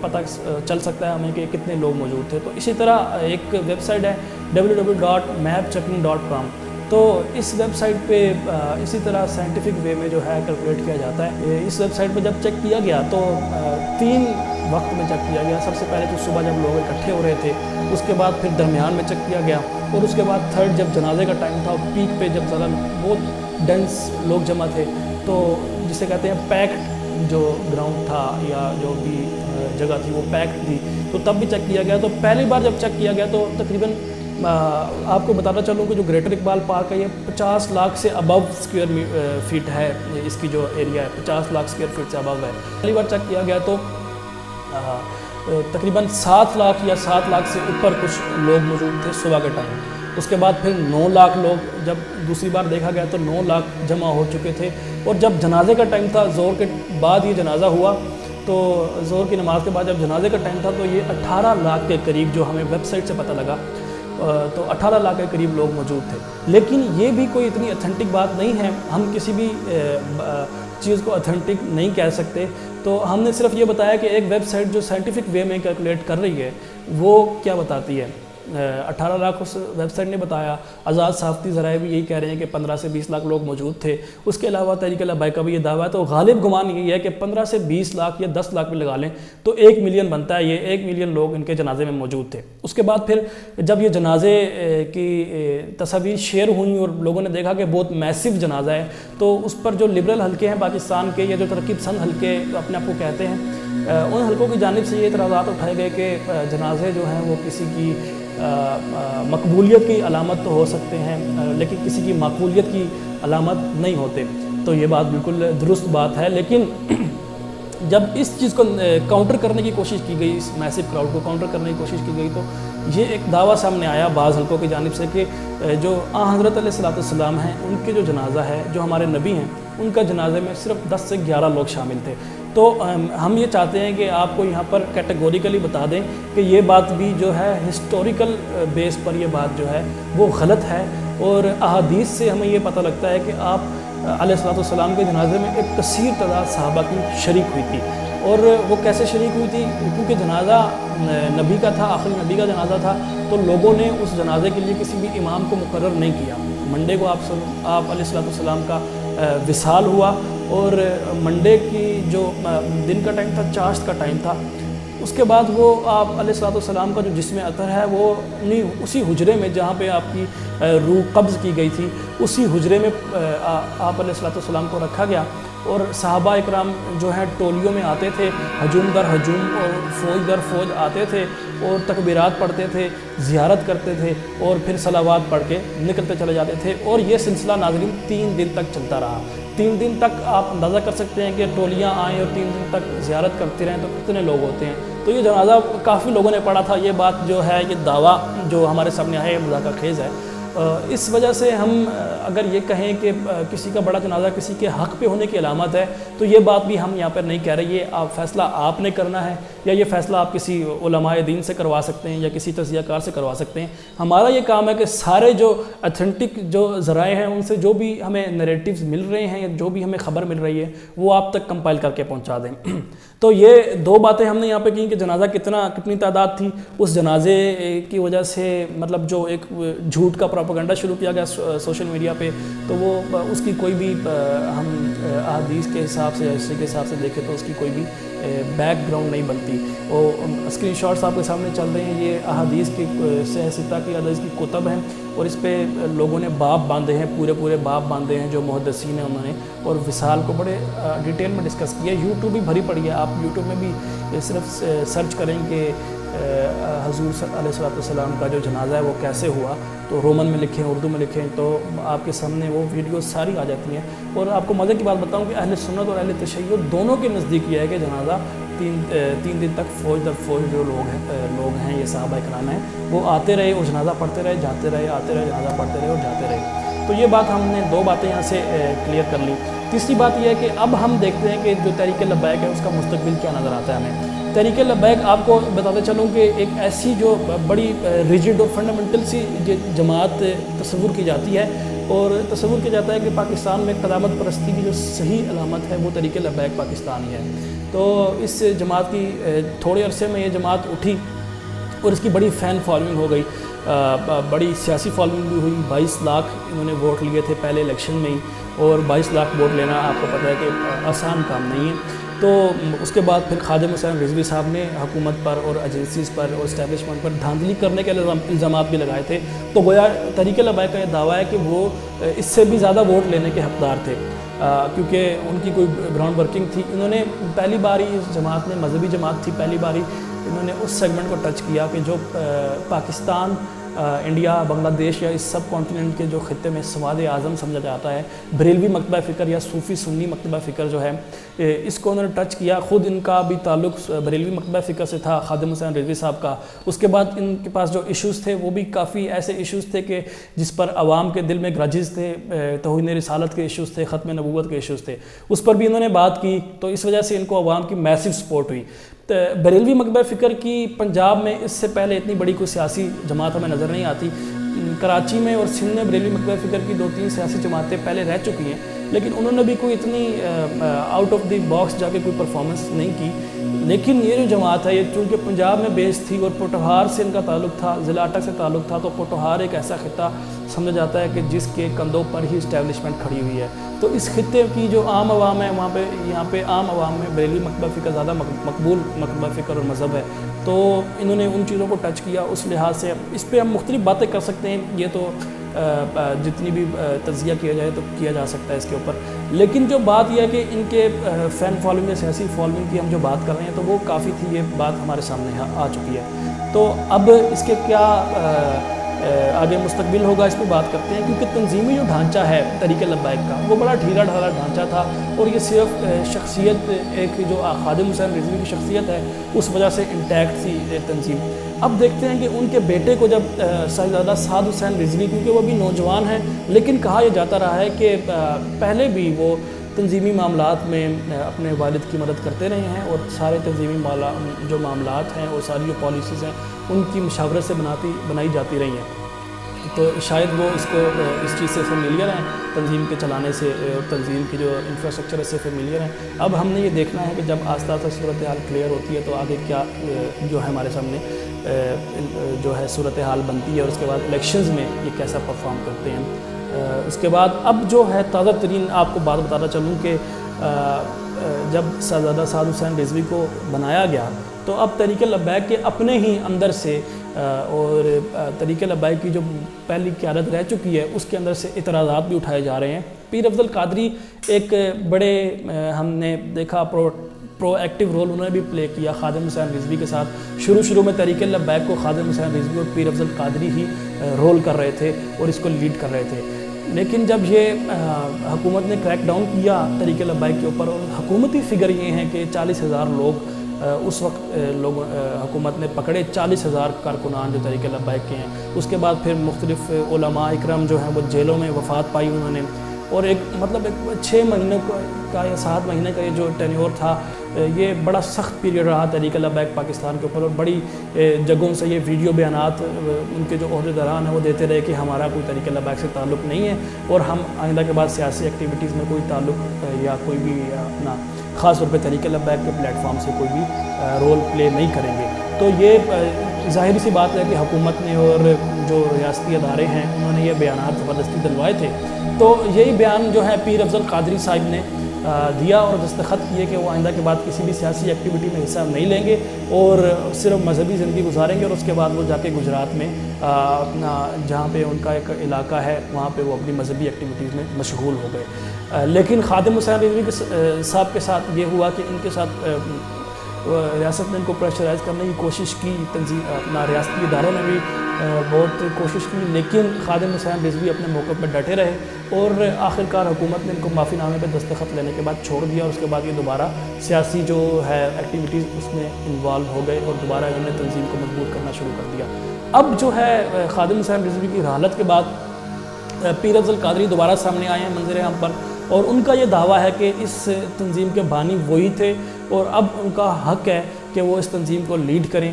پتہ چل سکتا ہے ہمیں کہ کتنے لوگ موجود تھے۔ تو اسی طرح ایک ویب سائٹ ہے www.mapchecking.com، تو اس ویب سائٹ پہ اسی طرح سائنٹیفک وے میں جو ہے کیلکولیٹ کیا جاتا ہے۔ اس ویب سائٹ پہ جب چیک کیا گیا تو 3 وقت میں چیک کیا گیا۔ سب سے پہلے تو صبح جب لوگ اکٹھے ہو رہے تھے، اس کے بعد پھر درمیان میں چیک کیا گیا، اور اس کے بعد تھرڈ جب جنازے کا ٹائم تھا، پیک پہ جب ذرا بہت ڈینس لوگ جمع تھے، تو جسے کہتے ہیں پیکڈ جو گراؤنڈ تھا یا جو بھی جگہ تھی وہ پیکڈ تھی، تو تب بھی چیک کیا گیا۔ تو پہلی بار جب چیک کیا گیا تو تقریباً آپ کو بتانا چلوں کہ جو گریٹر اقبال پارک ہے یہ 50 لاکھ سے ابو اسکوائر فیٹ ہے، اس کی جو ایریا ہے 50 لاکھ اسکوائر فیٹ سے ابو ہے۔ پہلی بار چیک کیا گیا تو تقریباً 7 لاکھ یا 7 لاکھ سے اوپر کچھ لوگ موجود تھے صبح کے ٹائم۔ اس کے بعد پھر 9 لاکھ لوگ جب دوسری بار دیکھا گیا تو 9 لاکھ جمع ہو چکے تھے، اور جب جنازے کا ٹائم تھا زور کے بعد یہ جنازہ ہوا، تو زور کی نماز کے بعد جب جنازے کا ٹائم تھا تو یہ 18 لاکھ کے قریب جو ہمیں ویب سائٹ سے پتہ لگا، تو 18 لاکھ کے قریب لوگ موجود تھے۔ لیکن یہ بھی کوئی اتنی اتھینٹک بات نہیں ہے، ہم کسی بھی چیز کو اتھینٹک نہیں کہہ سکتے، تو ہم نے صرف یہ بتایا کہ ایک ویب سائٹ جو سائنٹیفک وے میں کیلکولیٹ کر رہی ہے وہ کیا بتاتی ہے۔ 18 لاکھ اس ویب سائٹ نے بتایا، آزاد صحافتی ذرائع بھی یہی کہہ رہے ہیں کہ 15 سے 20 لاکھ لوگ موجود تھے۔ اس کے علاوہ تحریک لبیک کا بھی یہ دعویٰ ہے، تو غالب گمان یہی ہے کہ 15 سے 20 لاکھ یا 10 لاکھ بھی لگا لیں تو 1 ملین بنتا ہے، یہ 1 ملین لوگ ان کے جنازے میں موجود تھے۔ اس کے بعد پھر جب یہ جنازے کی تصاویر شیئر ہوئیں اور لوگوں نے دیکھا کہ بہت میسو جنازہ ہے، تو اس پر جو لبرل حلقے ہیں پاکستان کے یا جو ترقی پسند حلقے اپنے آپ کو کہتے ہیں، ان حلقوں کی جانب سے یہ اعتراضات اٹھائے گئے کہ جنازے جو ہیں وہ کسی کی مقبولیت کی علامت تو ہو سکتے ہیں لیکن کسی کی معقولیت کی علامت نہیں ہوتے۔ تو یہ بات بالکل درست بات ہے، لیکن جب اس چیز کو کاؤنٹر کرنے کی کوشش کی گئی، اس میسو کراؤڈ کو کاؤنٹر کرنے کی کوشش کی گئی، تو یہ ایک دعویٰ سامنے آیا بعض حلقوں کی جانب سے کہ جو حضرت علیہ السلام ہیں ان کے جو جنازہ ہے، جو ہمارے نبی ہیں ان کا جنازے میں صرف 10 سے 11 لوگ شامل تھے۔ تو ہم یہ چاہتے ہیں کہ آپ کو یہاں پر کیٹیگوریکلی بتا دیں کہ یہ بات بھی جو ہے ہسٹوریکل بیس پر یہ بات جو ہے وہ غلط ہے، اور احادیث سے ہمیں یہ پتہ لگتا ہے کہ آپ علیہ السلام کے جنازے میں ایک کثیر تعداد صحابہ کی شریک ہوئی تھی۔ اور وہ کیسے شریک ہوئی تھی؟ کیونکہ جنازہ نبی کا تھا، آخری نبی کا جنازہ تھا، تو لوگوں نے اس جنازے کے لیے کسی بھی امام کو مقرر نہیں کیا۔ منڈے کو آپ علیہ السلام کا وصال ہوا، اور منڈے کی جو دن کا ٹائم تھا، چاشت کا ٹائم تھا، اس کے بعد وہ آپ علیہ السلام کا جو جسم اطہر ہے وہ اسی حجرے میں جہاں پہ آپ کی روح قبض کی گئی تھی، اسی حجرے میں آپ علیہ السلام کو رکھا گیا، اور صحابہ اکرام جو ہیں ٹولیوں میں آتے تھے، ہجوم در ہجوم اور فوج در فوج آتے تھے اور تکبیرات پڑھتے تھے، زیارت کرتے تھے، اور پھر صلوات پڑھ کے نکلتے چلے جاتے تھے، اور یہ سلسلہ ناظرین 3 دن تک چلتا رہا۔ 3 دن تک آپ اندازہ کر سکتے ہیں کہ ٹولیاں آئیں اور 3 دن تک زیارت کرتے رہیں تو کتنے لوگ ہوتے ہیں۔ تو یہ جنازہ کافی لوگوں نے پڑھا تھا، یہ بات جو ہے، یہ دعویٰ جو ہمارے سامنے آیا ہے مذاکرہ خیز ہے۔ اس وجہ سے ہم اگر یہ کہیں کہ کسی کا بڑا جنازہ کسی کے حق پہ ہونے کی علامت ہے، تو یہ بات بھی ہم یہاں پر نہیں کہہ رہے، یہ فیصلہ آپ نے کرنا ہے، یا یہ فیصلہ آپ کسی علماء دین سے کروا سکتے ہیں یا کسی تجزیہ کار سے کروا سکتے ہیں۔ ہمارا یہ کام ہے کہ سارے جو اتھینٹک جو ذرائع ہیں ان سے جو بھی ہمیں نریٹیوز مل رہے ہیں یا جو بھی ہمیں خبر مل رہی ہے وہ آپ تک کمپائل کر کے پہنچا دیں۔ تو یہ 2 باتیں ہم نے یہاں پہ کی کہ جنازہ کتنی تعداد تھی، اس جنازے کی وجہ سے مطلب جو ایک جھوٹ کا پروپیگنڈا شروع کیا گیا سوشل میڈیا پہ، تو وہ اس کی کوئی بھی ہم احادیث کے حساب سے یا ہسٹری کے حساب سے دیکھیں تو اس کی کوئی بھی بیک گراؤنڈ نہیں بنتی۔ اور اسکرین شاٹس آپ کے سامنے چل رہے ہیں، یہ احادیث کی صحیح ستہ کی حدیث کی کتب ہیں، اور اس پہ لوگوں نے باب باندھے ہیں، پورے باب باندھے ہیں جو محدثین ہیں انہوں نے، اور وصال کو بڑے ڈیٹیل میں ڈسکس کیا۔ یوٹیوب بھی بھری پڑی ہے، آپ یوٹیوب میں بھی صرف سرچ کریں کہ حضور علیہ السلام کا جو جنازہ ہے وہ کیسے ہوا، تو رومن میں لکھیں، اردو میں لکھیں، تو آپ کے سامنے وہ ویڈیوز ساری آ جاتی ہیں۔ اور آپ کو مزے کی بات بتاؤں کہ اہل سنت اور اہل تشیع دونوں کے نزدیک یہ ہے کہ جنازہ 3 دن تک فوج در فوج جو لوگ ہیں یہ صحابہ اکرام ہیں، وہ آتے رہے اور جنازہ پڑھتے رہے، جاتے رہے، آتے رہے، جنازہ پڑھتے رہے اور جاتے رہے۔ تو یہ بات ہم نے 2 باتیں یہاں سے کلیئر کر لی۔ تیسری بات یہ ہے کہ اب ہم دیکھتے ہیں کہ جو تحریک لبیک ہے اس کا مستقبل کیا نظر آتا ہے ہمیں۔ تحریک لبیک آپ کو بتاتے چلوں کہ ایک ایسی جو بڑی ریجڈ اور فنڈامنٹل سی جماعت تصور کی جاتی ہے، اور تصور کیا جاتا ہے کہ پاکستان میں قدامت پرستی کی جو صحیح علامت ہے وہ تحریک لبیک پاکستان ہی ہے۔ تو اس جماعت کی تھوڑے عرصے میں یہ جماعت اٹھی اور اس کی بڑی فین فالوئنگ ہو گئی، بڑی سیاسی فالوئنگ بھی ہوئی۔ 22 لاکھ انہوں نے ووٹ لیے تھے پہلے الیکشن میں ہی، اور 22 لاکھ ووٹ لینا آپ کو پتہ ہے کہ آسان کام نہیں ہے۔ تو اس کے بعد پھر خادم حسین رضوی صاحب نے حکومت پر اور ایجنسیز پر اور اسٹیبلشمنٹ پر دھاندلی کرنے کے الزامات بھی لگائے تھے۔ تو گویا تحریک لبیک کا یہ دعویٰ ہے کہ وہ اس سے بھی زیادہ ووٹ لینے کے حقدار تھے، کیونکہ ان کی کوئی گراؤنڈ ورکنگ تھی۔ انہوں نے پہلی باری اس جماعت نے، مذہبی جماعت تھی، پہلی باری انہوں نے اس سیگمنٹ کو ٹچ کیا کہ جو پاکستان، انڈیا، بنگلہ دیش یا اس سب کانٹیننٹ کے جو خطے میں سواد اعظم سمجھا جاتا ہے، بریلوی مکتبہ فکر یا صوفی سنی مکتبہ فکر جو ہے، اس کو انہوں نے ٹچ کیا۔ خود ان کا بھی تعلق بریلوی مکتبہ فکر سے تھا، خادم حسین رضوی صاحب کا۔ اس کے بعد ان کے پاس جو ایشوز تھے وہ بھی کافی ایسے ایشوز تھے کہ جس پر عوام کے دل میں گرجز تھے، توہین رسالت کے ایشوز تھے، ختم نبوت کے ایشوز تھے، اس پر بھی انہوں نے بات کی، تو اس وجہ سے ان کو عوام کی میسو سپورٹ ہوئی۔ بریلوی مکتبہ فکر کی پنجاب میں اس سے پہلے اتنی بڑی کوئی سیاسی جماعت ہمیں نظر نہیں آتی۔ کراچی میں اور سندھ میں بریلوی مکتبہ فکر کی 2-3 سیاسی جماعتیں پہلے رہ چکی ہیں، لیکن انہوں نے بھی کوئی اتنی آؤٹ آف دی باکس جا کے کوئی پرفارمنس نہیں کی۔ لیکن یہ جو جماعت ہے، یہ چونکہ پنجاب میں بیس تھی اور پوٹوہار سے ان کا تعلق تھا، ضلع اٹک سے تعلق تھا، تو پوٹوہار ایک ایسا خطہ سمجھا جاتا ہے کہ جس کے کندھوں پر ہی اسٹیبلشمنٹ کھڑی ہوئی ہے۔ تو اس خطے کی جو عام عوام ہے، یہاں پہ عام عوام میں بریلوی مکتبہ فکر زیادہ مقبول مکتبہ فکر اور مذہب ہے، تو انہوں نے ان چیزوں کو ٹچ کیا۔ اس لحاظ سے اس پہ ہم مختلف باتیں کر سکتے ہیں، یہ تو جتنی بھی تجزیہ کیا جائے تو کیا جا سکتا ہے اس کے اوپر، لیکن جو بات یہ ہے کہ ان کے فین فالوئنگ یا سیاسی فالوئنگ کی ہم جو بات کر رہے ہیں تو وہ کافی تھی، یہ بات ہمارے سامنے آ چکی ہے۔ تو اب اس کے کیا آگے مستقبل ہوگا، اس پہ بات کرتے ہیں، کیونکہ تنظیمی جو ڈھانچہ ہے تحریک لبیک کا وہ بڑا ڈھیلا ڈھالا ڈھانچہ تھا، اور یہ صرف شخصیت، ایک جو خادم حسین رضوی کی شخصیت ہے اس وجہ سے انٹیکٹ تھی تنظیم۔ اب دیکھتے ہیں کہ ان کے بیٹے کو جب صاحبزادہ سعد حسین رضوی، کیونکہ وہ بھی نوجوان ہیں، لیکن کہا یہ جاتا رہا ہے کہ پہلے بھی وہ تنظیمی معاملات میں اپنے والد کی مدد کرتے رہے ہیں، اور سارے تنظیمی جو معاملات ہیں اور ساری جو پالیسیز ہیں ان کی مشاورت سے بنائی جاتی رہی ہیں، تو شاید وہ اس چیز سے فیملیئر ہیں، تنظیم کے چلانے سے اور تنظیم کی جو انفراسٹرکچر ہے اس سے فیملیئر ہیں۔ اب ہم نے یہ دیکھنا ہے کہ جب آہستہ آہستہ صورتحال کلیئر ہوتی ہے تو آگے کیا جو ہے ہمارے سامنے جو ہے صورتحال بنتی ہے، اور اس کے بعد الیکشنز میں یہ کیسا پرفارم کرتے ہیں۔ اس کے بعد اب جو ہے تازہ ترین آپ کو بات بتانا چلوں کہ جب صاحبزادہ سعد حسین رضوی کو بنایا گیا تو اب تحریک لبیک کے اپنے ہی اندر سے اور تحریک لبیک کی جو پہلی قیادت رہ چکی ہے اس کے اندر سے اعتراضات بھی اٹھائے جا رہے ہیں۔ پیر افضل قادری ایک بڑے ہم نے دیکھا پرو ایکٹیو رول انہوں نے بھی پلے کیا خادم حسین رضوی کے ساتھ۔ شروع میں تحریک لبیک کو خادم حسین رضوی اور پیر افضل قادری ہی رول کر رہے تھے اور اس کو لیڈ کر رہے تھے، لیکن جب یہ حکومت نے کریک ڈاؤن کیا تحریک لبیک کے اوپر، اور حکومتی فگر یہ ہیں کہ 40,000 لوگ اس وقت حکومت نے پکڑے، 40,000 کارکنان جو تحریک لبیک کے ہیں۔ اس کے بعد پھر مختلف علماء اکرام جو ہیں وہ جیلوں میں وفات پائی انہوں نے، اور ایک 6 مہینے کا یا 7 مہینے کا یہ جو ٹینیور تھا، یہ بڑا سخت پیریڈ رہا تحریک لبیک پاکستان کے اوپر، اور بڑی جگہوں سے یہ ویڈیو بیانات ان کے جو عہدیداران ہیں وہ دیتے رہے کہ ہمارا کوئی تحریک لبیک سے تعلق نہیں ہے، اور ہم آئندہ کے بعد سیاسی ایکٹیویٹیز میں کوئی تعلق یا کوئی بھی اپنا خاص طور پہ تحریک لبیک کے پلیٹ فارم سے کوئی بھی رول پلے نہیں کریں گے۔ تو یہ ظاہری سی بات ہے کہ حکومت نے اور جو ریاستی ادارے ہیں انہوں نے یہ بیانات زبردستی دلوائے تھے، تو یہی بیان جو ہے پیر افضل قادری صاحب نے دیا اور دستخط کیے کہ وہ آئندہ کے بعد کسی بھی سیاسی ایکٹیویٹی میں حصہ نہیں لیں گے اور صرف مذہبی زندگی گزاریں گے، اور اس کے بعد وہ جا کے گجرات میں اپنا جہاں پہ ان کا ایک علاقہ ہے وہاں پہ وہ اپنی مذہبی ایکٹیویٹیز میں مشغول ہو گئے۔ لیکن خادم حسین رضوی صاحب کے ساتھ یہ ہوا کہ ان کے ساتھ ریاست نے ان کو پریشرائز کرنے کی کوشش کی، اپنا ریاستی اداروں نے بھی بہت کوشش کی، لیکن خادم حسین رضوی اپنے موقع پہ ڈٹے رہے، اور آخرکار حکومت نے ان کو معافی نامے پہ دستخط لینے کے بعد چھوڑ دیا، اور اس کے بعد یہ دوبارہ سیاسی جو ہے ایکٹیویٹیز اس میں انوالو ہو گئے، اور دوبارہ انہوں نے تنظیم کو مضبوط کرنا شروع کر دیا۔ اب جو ہے خادم حسین رضوی کی رحالت کے بعد پیر افضل قادری دوبارہ سامنے آئے ہیں منظر عام پر، اور ان کا یہ دعویٰ ہے کہ اس تنظیم کے بانی وہی تھے، اور اب ان کا حق ہے کہ وہ اس تنظیم کو لیڈ کریں۔